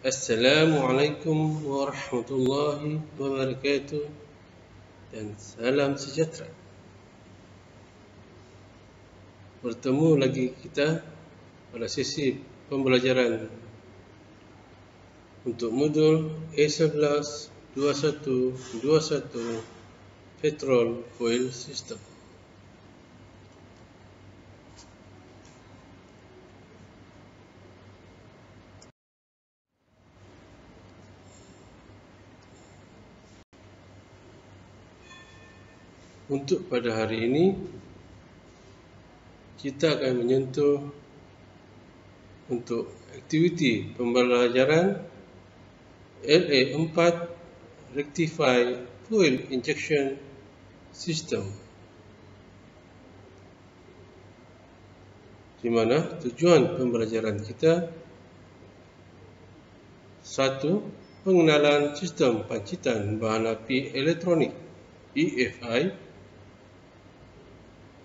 Assalamualaikum warahmatullahi wabarakatuh dan salam sejahtera. Bertemu lagi kita pada sesi pembelajaran untuk modul A11 2121 Petrol Fuel System. Untuk pada hari ini, kita akan menyentuh untuk aktiviti pembelajaran LA4 Rectify Fuel Injection System, di mana tujuan pembelajaran kita: 1. Pengenalan sistem pancitan bahan api elektronik EFI.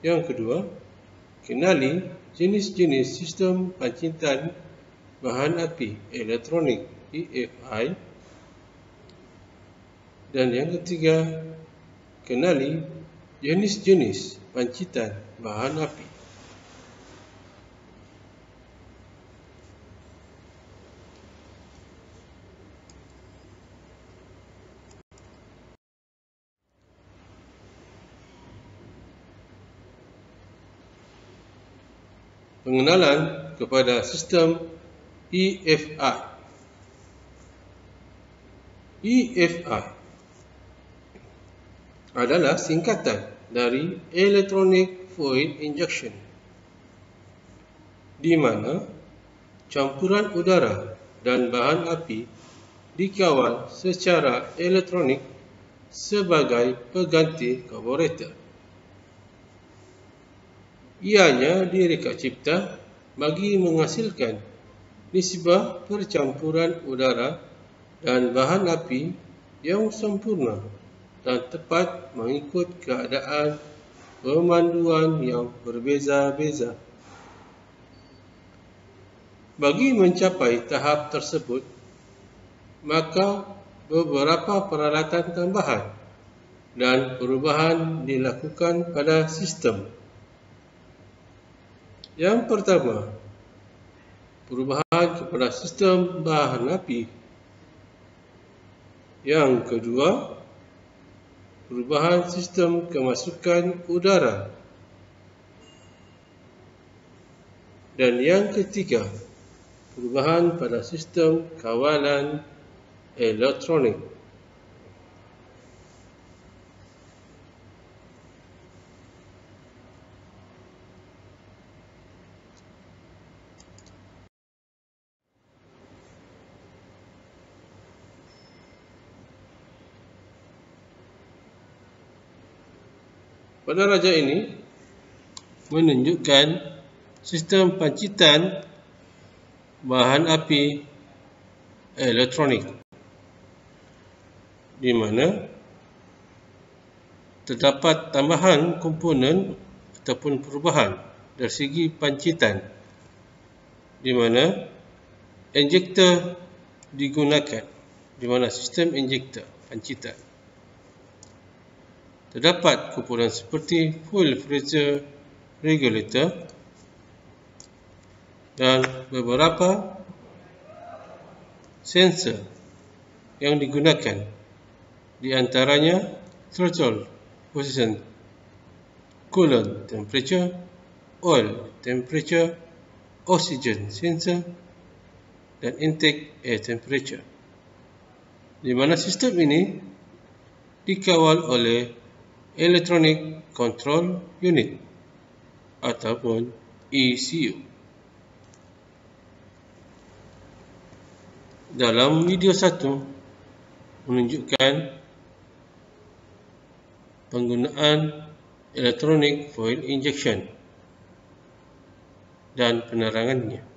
Yang kedua, kenali jenis-jenis sistem pancitan bahan api elektronik EFI. Dan yang ketiga, kenali jenis-jenis pancitan bahan api. Pengenalan kepada sistem EFI. EFI adalah singkatan dari Electronic Fuel Injection, di mana campuran udara dan bahan api dikawal secara elektronik sebagai pengganti karburator. Ianya direka cipta bagi menghasilkan nisbah percampuran udara dan bahan api yang sempurna dan tepat mengikut keadaan pemanduan yang berbeza-beza. Bagi mencapai tahap tersebut, maka beberapa peralatan tambahan dan perubahan dilakukan pada sistem. Yang pertama, perubahan kepada sistem bahan api. Yang kedua, perubahan sistem kemasukan udara. Dan yang ketiga, perubahan pada sistem kawalan elektronik. Pada raja ini menunjukkan sistem pancitan bahan api elektronik, di mana terdapat tambahan komponen ataupun perubahan dari segi pancitan, di mana injektor digunakan, di mana sistem injektor pancitan. Terdapat komponen seperti fuel pressure regulator dan beberapa sensor yang digunakan, di antaranya throttle position, coolant temperature, oil temperature, oxygen sensor, dan intake air temperature, di mana sistem ini dikawal oleh Electronic Control Unit ataupun ECU. Dalam video 1 menunjukkan penggunaan Electronic Fuel Injection dan penerangannya.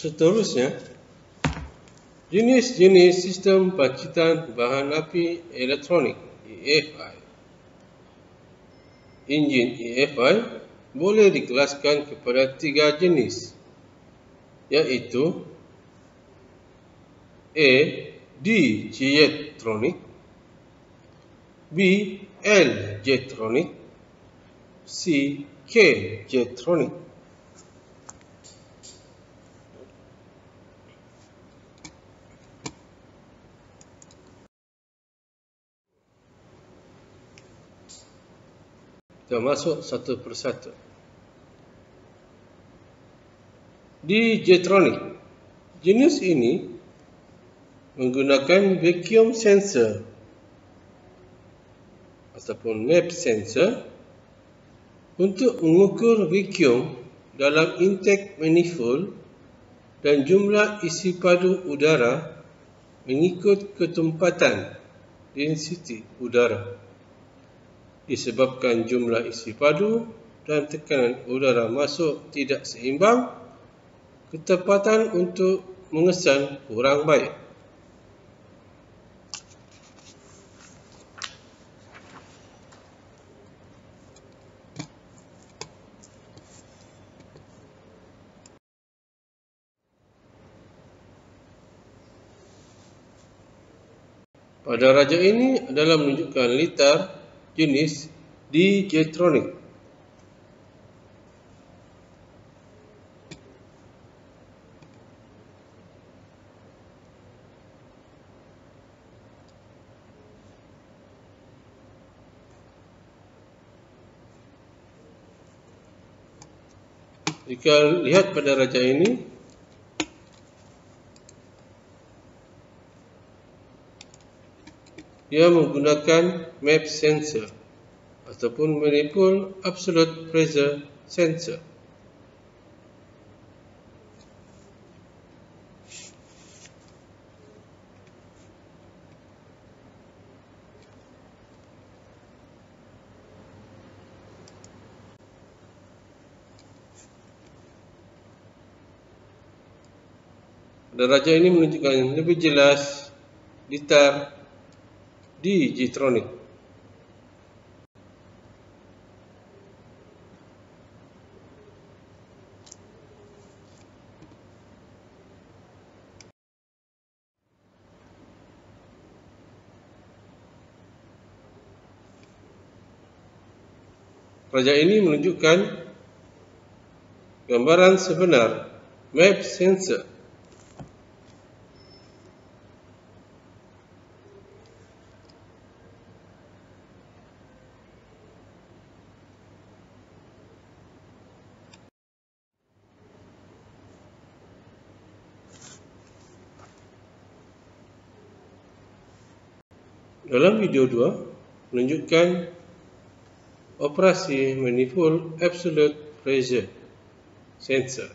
Seterusnya, jenis-jenis sistem bangkitan bahan api elektronik EFI. Enjin EFI boleh dikelaskan kepada 3 jenis, iaitu A. D-Jetronic, B. L-Jetronic, C. K-Jetronic. Kita masuk satu persatu. D-Jetronic. Jenis ini menggunakan vacuum sensor ataupun MAP sensor untuk mengukur vacuum dalam intake manifold dan jumlah isi padu udara mengikut ketempatan density udara. Disebabkan jumlah isi padu dan tekanan udara masuk tidak seimbang, ketepatan untuk mengesan kurang baik. Pada raja ini adalah menunjukkan litar jenis D-Jetronic. Jika lihat pada raja ini, dia menggunakan MAP sensor ataupun manifold absolute pressure sensor. Pada raja ini menunjukkan lebih jelas litar D-Jetronic. Raja ini menunjukkan gambaran sebenar MAP sensor. Dalam video 2 menunjukkan operasi manifold absolute pressure sensor.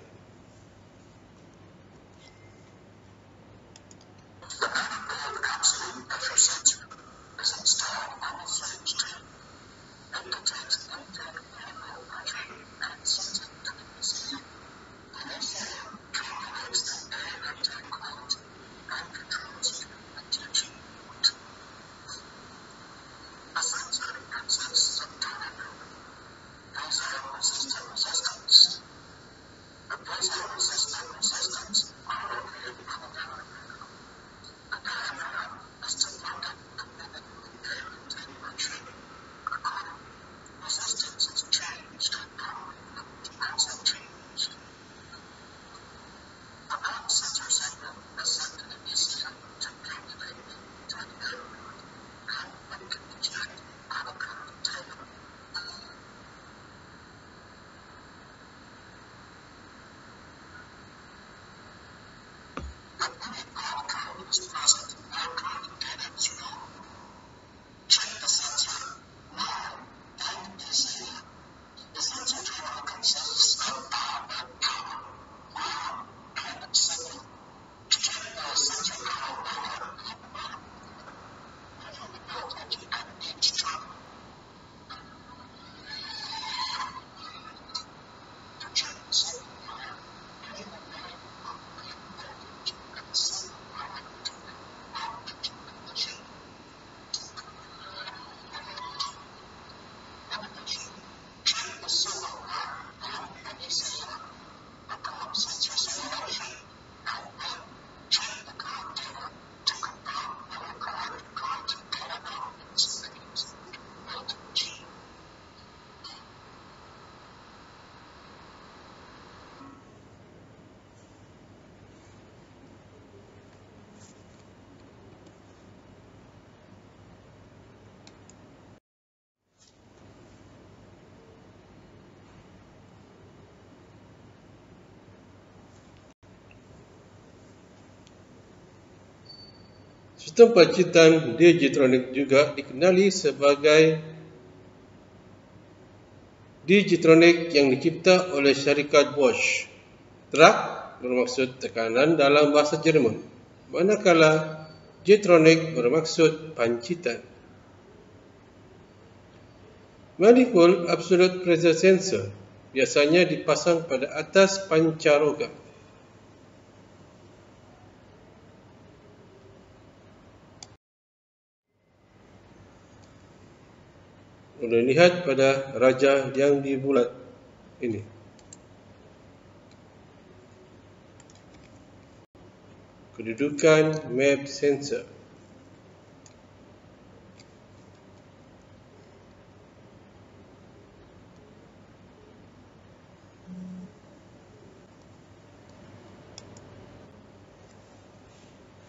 Sistem pacitan Digitronic juga dikenali sebagai Digitronic yang dicipta oleh syarikat Bosch. Truk bermaksud tekanan dalam bahasa Jerman, manakala Jetronic bermaksud pancitan. Manifold absolute pressure sensor biasanya dipasang pada atas pancaroga. Boleh lihat pada raja yang di bulat ini. Kedudukan map sensor.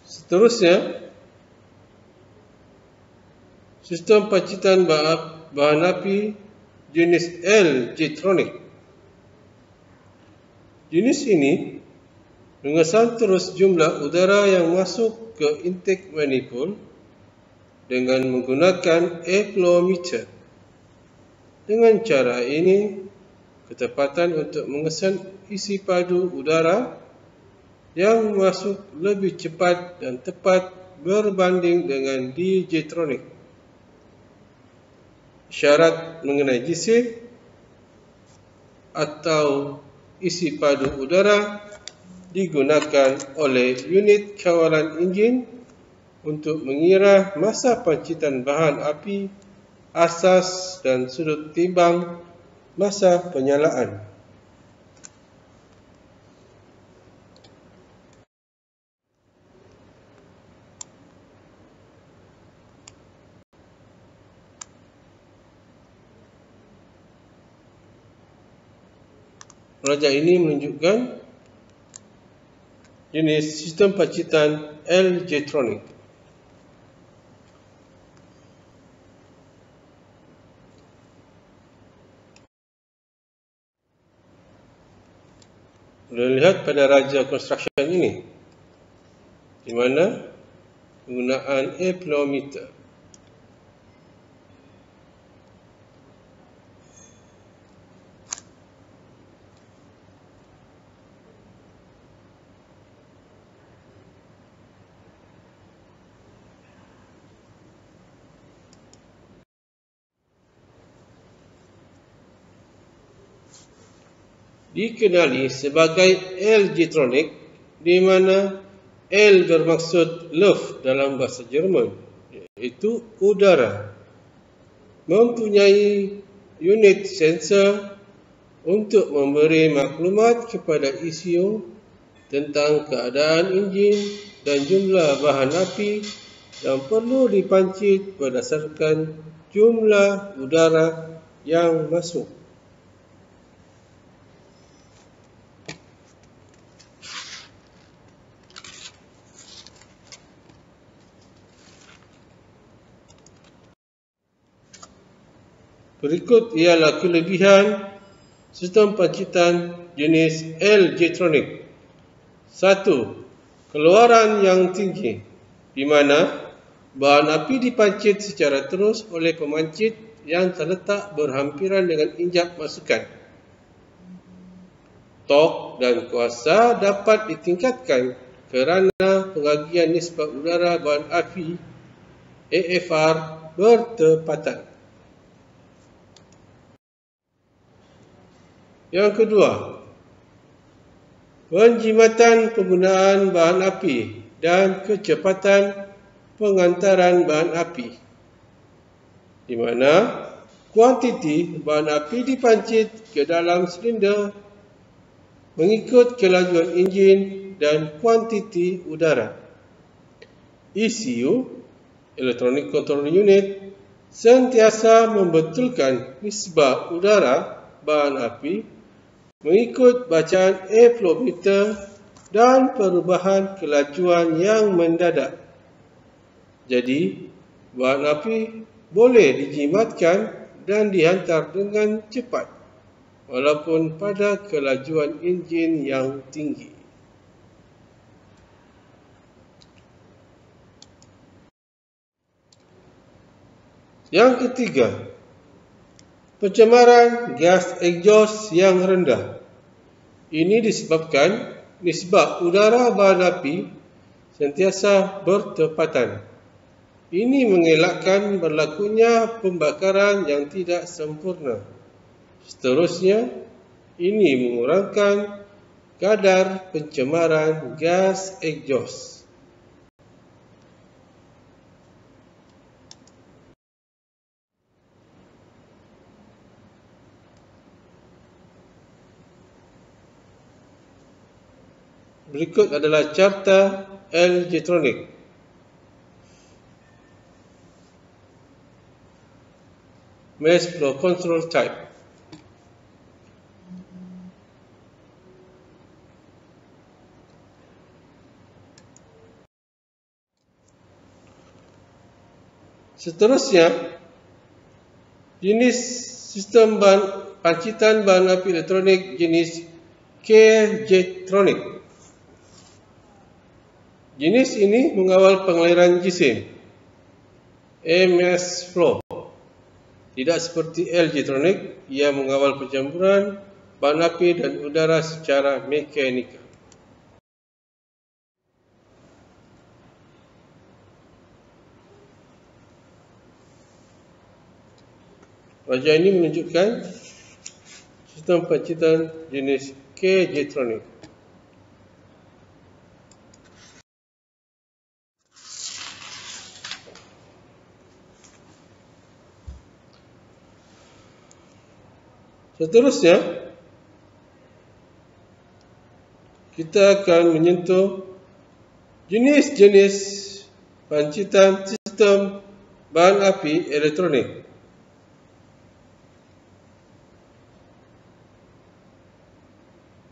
Seterusnya, sistem pacitan bahan api jenis L Jetronic. Jenis ini mengesan terus jumlah udara yang masuk ke intake manifold dengan menggunakan airflow-meter. Dengan cara ini, ketepatan untuk mengesan isi padu udara yang masuk lebih cepat dan tepat berbanding dengan di Jetronic. Syarat mengenai GC atau isi padu udara digunakan oleh unit kawalan enjin untuk mengira masa pancitan bahan api, asas dan sudut timbang masa penyalaan. Raja ini menunjukkan jenis sistem pacitan L Jetronic. Boleh lihat pada raja construction ini, di mana penggunaan airflow-meter. Dikenali sebagai L Jetronic, di mana L bermaksud Luft dalam bahasa Jerman, iaitu udara. Mempunyai unit sensor untuk memberi maklumat kepada ECU tentang keadaan enjin dan jumlah bahan api yang perlu dipancit berdasarkan jumlah udara yang masuk. Berikut ialah kelebihan sistem pancitan jenis L Jetronic. 1. Keluaran yang tinggi, di mana bahan api dipancit secara terus oleh pemancit yang terletak berhampiran dengan injap masukan. Tork dan kuasa dapat ditingkatkan kerana pengagian nisbah udara bahan api AFR bertepatan. Yang kedua, penjimatan penggunaan bahan api dan kecepatan pengantaran bahan api, di mana kuantiti bahan api dipancit ke dalam silinder mengikut kelajuan enjin dan kuantiti udara. ECU, Electronic Control Unit, sentiasa membetulkan nisbah udara bahan api mengikut bacaan airflow meter dan perubahan kelajuan yang mendadak. Jadi, bahan api boleh dijimatkan dan dihantar dengan cepat walaupun pada kelajuan enjin yang tinggi. Yang ketiga, pencemaran gas egos yang rendah. Ini disebabkan nisbah udara bahan api sentiasa bertepatan. Ini mengelakkan berlakunya pembakaran yang tidak sempurna. Seterusnya, ini mengurangkan kadar pencemaran gas egos. Berikut adalah carta L. Getronic. Mass Flow Control Type. Seterusnya, jenis sistem pancitan bahan api elektronik jenis K. Getronic. Jenis ini mengawal pengaliran jisim, MS flow. Tidak seperti L. Getronic, ia mengawal pencampuran bahan api dan udara secara mekanikal. Wajah ini menunjukkan sistem pancitan jenis K. Getronic. Seterusnya, kita akan menyentuh jenis-jenis pancitan sistem bahan api elektronik.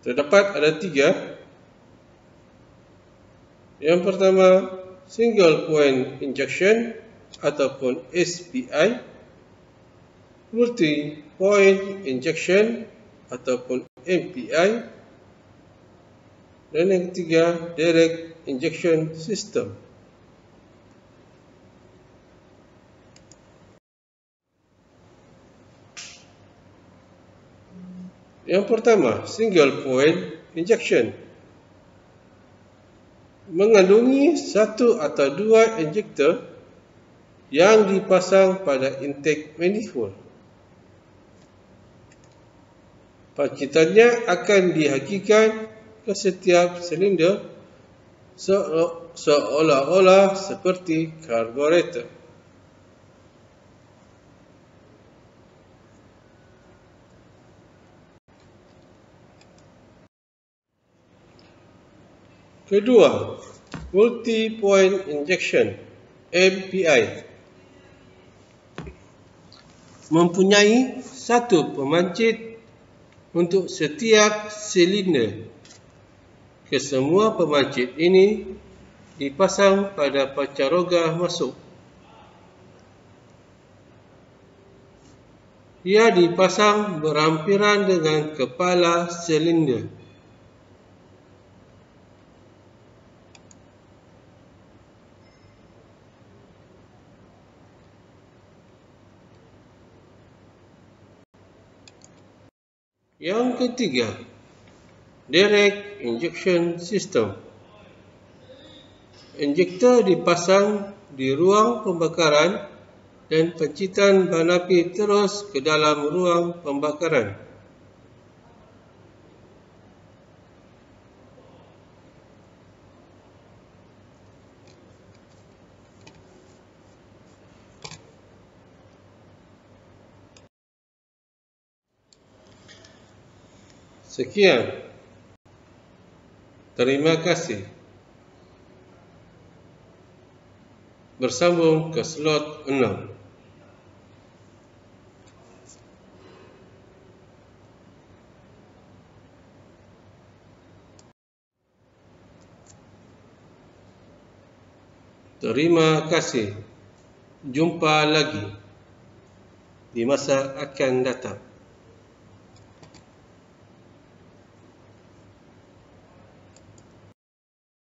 Terdapat ada 3. Yang pertama, single point injection ataupun SPI, multi point injection ataupun MPI, dan yang ketiga, direct injection system. Yang pertama, single point injection mengandungi 1 atau 2 injektor yang dipasang pada intake manifold. Pancitannya akan dihakikan ke setiap silinder seolah-olah seperti karburator. Kedua, multi-point injection MPI mempunyai 1 pemancit untuk setiap silinder. Kesemua pemancit ini dipasang pada pancaroga masuk. Ia dipasang berhampiran dengan kepala silinder. Yang ketiga, direct injection system. Injektor dipasang di ruang pembakaran dan pancitan bahan api terus ke dalam ruang pembakaran. Sekian. Terima kasih. Bersambung ke slot 6. Terima kasih. Jumpa lagi di masa akan datang.